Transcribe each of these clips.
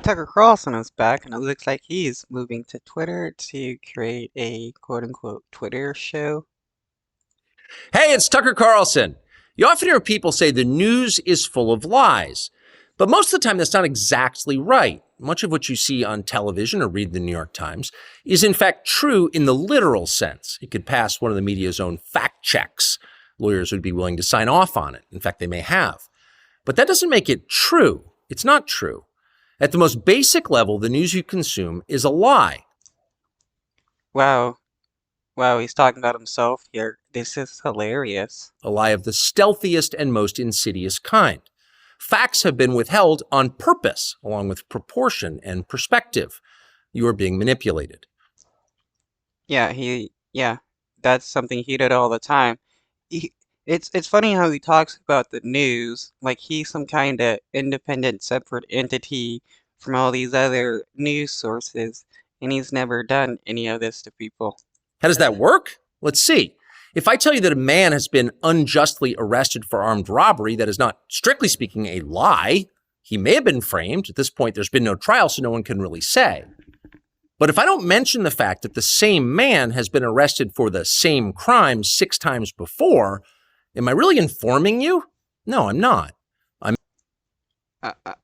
Tucker Carlson is back, and it looks like he's moving to Twitter to create a quote-unquote Twitter show. Hey, it's Tucker Carlson. You often hear people say the news is full of lies, but most of the time that's not exactly right. Much of what you see on television or read the New York Times is in fact true in the literal sense. It could pass one of the media's own fact checks. Lawyers would be willing to sign off on it. In fact, they may have. But that doesn't make it true. It's not true. At the most basic level, the news you consume is a lie. Wow. Wow, he's talking about himself here. This is hilarious. A lie of the stealthiest and most insidious kind. Facts have been withheld on purpose, along with proportion and perspective. You are being manipulated. Yeah, that's something he did all the time. It's funny how he talks about the news like he's some kind of independent, separate entity from all these other news sources, and he's never done any of this to people. How does that work? Let's see. If I tell you that a man has been unjustly arrested for armed robbery, that is not, strictly speaking, a lie. He may have been framed. At this point, there's been no trial, so no one can really say. But if I don't mention the fact that the same man has been arrested for the same crime 6 times before, am I really informing you? No, I'm not.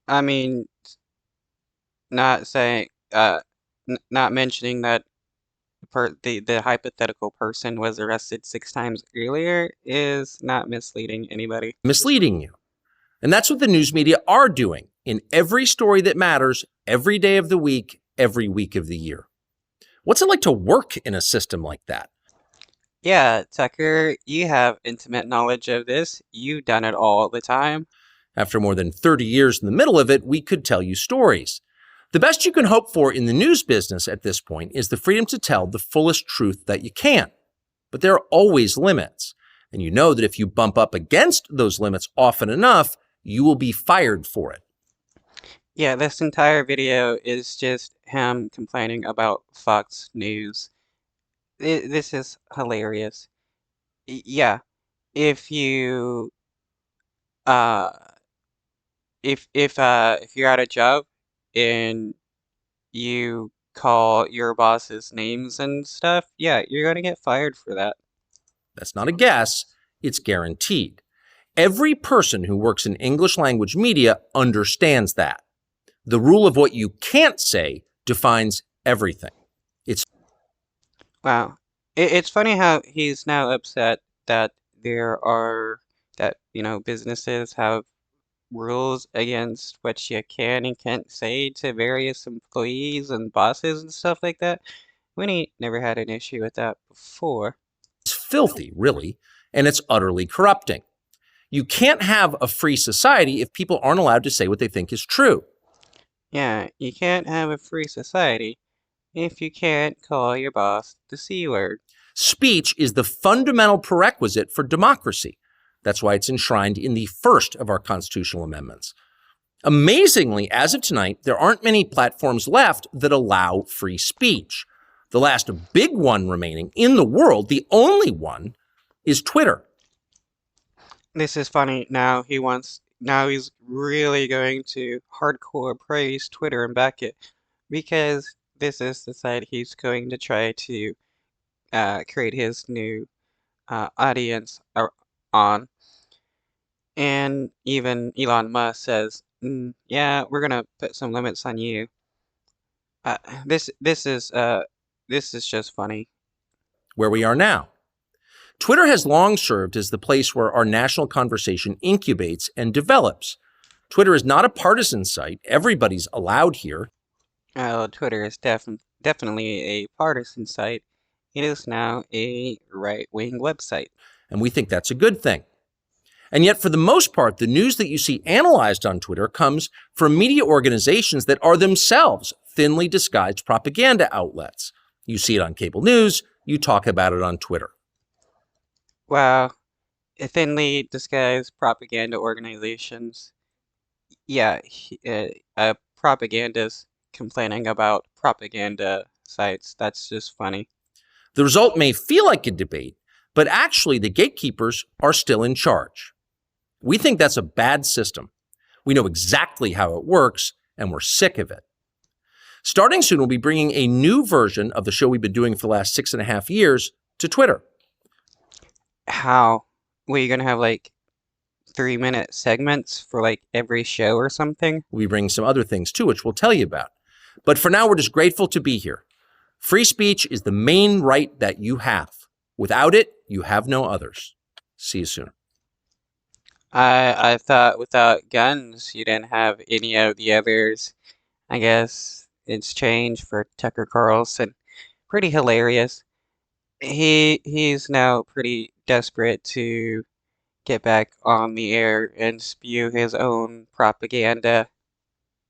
I mean, not saying, not mentioning that the hypothetical person was arrested 6 times earlier is not misleading anybody. Misleading you. And that's what the news media are doing in every story that matters, every day of the week, every week of the year. What's it like to work in a system like that? Yeah, Tucker, you have intimate knowledge of this. You've done it all the time. After more than 30 years in the middle of it, we could tell you stories. The best you can hope for in the news business at this point is the freedom to tell the fullest truth that you can. But there are always limits. And you know that if you bump up against those limits often enough, you will be fired for it. Yeah, this entire video is just him complaining about Fox News. This is hilarious. Yeah, if you uh if you're at a job and you call your bosses names and stuff, yeah, you're gonna get fired for that. That's not a guess, it's guaranteed. Every person who works in English language media understands that. The rule of what you can't say defines everything. Wow. It's funny how he's now upset that businesses have rules against what you can and can't say to various employees and bosses and stuff like that, when he never had an issue with that before. It's filthy, really, and it's utterly corrupting. You can't have a free society if people aren't allowed to say what they think is true. Yeah, you can't have a free society if you can't call your boss the C word. Speech is the fundamental prerequisite for democracy. That's why it's enshrined in the first of our constitutional amendments. Amazingly, as of tonight, there aren't many platforms left that allow free speech. The last big one remaining in the world, the only one, is Twitter. This is funny. Now he's really going to hardcore praise Twitter and back it, because this is the site he's going to try to create his new audience on. And even Elon Musk says, yeah, we're gonna put some limits on you. Uh, this this is just funny. Where we are now. Twitter has long served as the place where our national conversation incubates and develops. Twitter is not a partisan site. Everybody's allowed here. Twitter is definitely a partisan site. It is now a right-wing website. And we think that's a good thing. And yet, for the most part, the news that you see analyzed on Twitter comes from media organizations that are themselves thinly disguised propaganda outlets. You see it on cable news, you talk about it on Twitter. Wow, thinly disguised propaganda organizations. Yeah, propagandist complaining about propaganda sites. That's just funny. The result may feel like a debate, but actually the gatekeepers are still in charge. We think that's a bad system. We know exactly how it works, and we're sick of it. Starting soon, we'll be bringing a new version of the show we've been doing for the last 6.5 years to Twitter. How? Were you gonna have like 3-minute segments for like every show or something? We'll be bringing some other things too, which we'll tell you about. But for now, we're just grateful to be here. Free speech is the main right that you have. Without it, you have no others. See you soon. I thought without guns you didn't have any of the others. I guess it's changed for Tucker Carlson. Pretty hilarious. He's now pretty desperate to get back on the air and spew his own propaganda.